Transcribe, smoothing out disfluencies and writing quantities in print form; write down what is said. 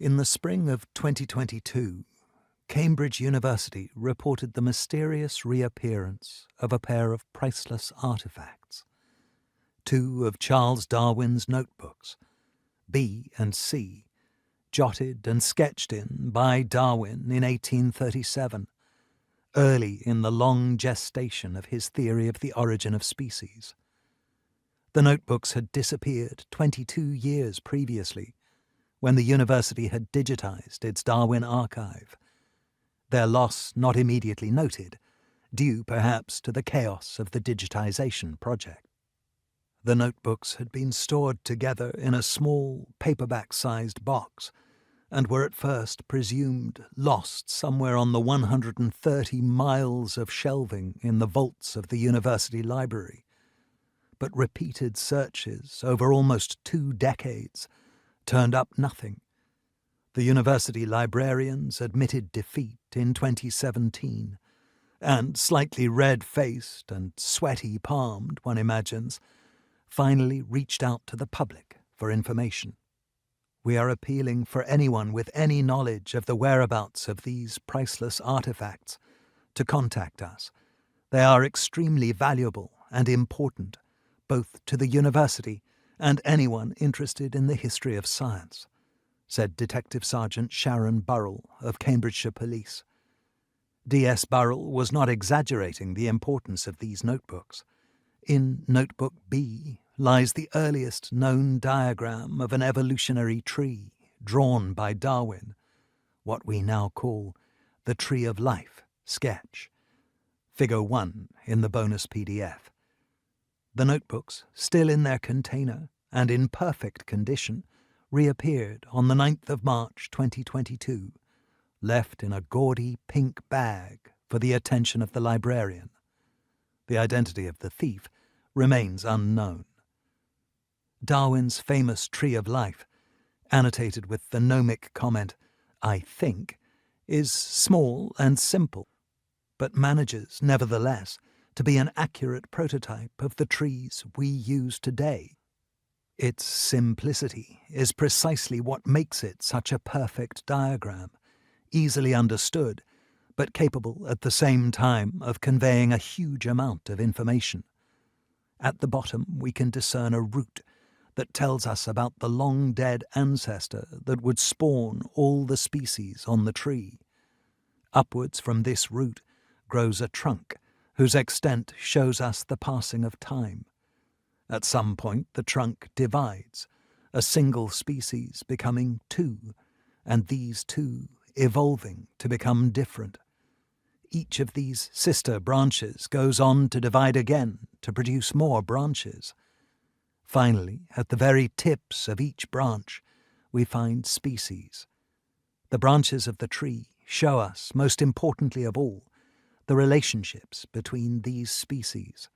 In the spring of 2022, Cambridge University reported the mysterious reappearance of a pair of priceless artifacts. Two of Charles Darwin's notebooks, B and C, jotted and sketched in by Darwin in 1837, early in the long gestation of his theory of the origin of species. The notebooks had disappeared 22 years previously, when the university had digitized its Darwin archive, their loss not immediately noted, due perhaps to the chaos of the digitization project. The notebooks had been stored together in a small, paperback-sized box, and were at first presumed lost somewhere on the 130 miles of shelving in the vaults of the university library. But repeated searches over almost 2 decades turned up nothing. The university librarians admitted defeat in 2017, and slightly red-faced and sweaty-palmed, one imagines, finally reached out to the public for information. We are appealing for anyone with any knowledge of the whereabouts of these priceless artifacts to contact us. They are extremely valuable and important, both to the university and anyone interested in the history of science, said Detective Sergeant Sharon Burrell of Cambridgeshire Police. D.S. Burrell was not exaggerating the importance of these notebooks. In Notebook B lies the earliest known diagram of an evolutionary tree drawn by Darwin, what we now call the Tree of Life sketch, Figure 1 in the bonus PDF. The notebooks, still in their container and in perfect condition, reappeared on the 9th of March 2022, left in a gaudy pink bag for the attention of the librarian. The identity of the thief remains unknown. Darwin's famous Tree of Life, annotated with the gnomic comment, "I think," is small and simple, but manages, nevertheless, to be an accurate prototype of the trees we use today. Its simplicity is precisely what makes it such a perfect diagram, easily understood, but capable at the same time of conveying a huge amount of information. At the bottom we can discern a root that tells us about the long-dead ancestor that would spawn all the species on the tree. Upwards from this root grows a trunk, whose extent shows us the passing of time. At some point the trunk divides, a single species becoming 2, and these 2 evolving to become different. Each of these sister branches goes on to divide again to produce more branches. Finally, at the very tips of each branch, we find species. The branches of the tree show us, most importantly of all, the relationships between these species.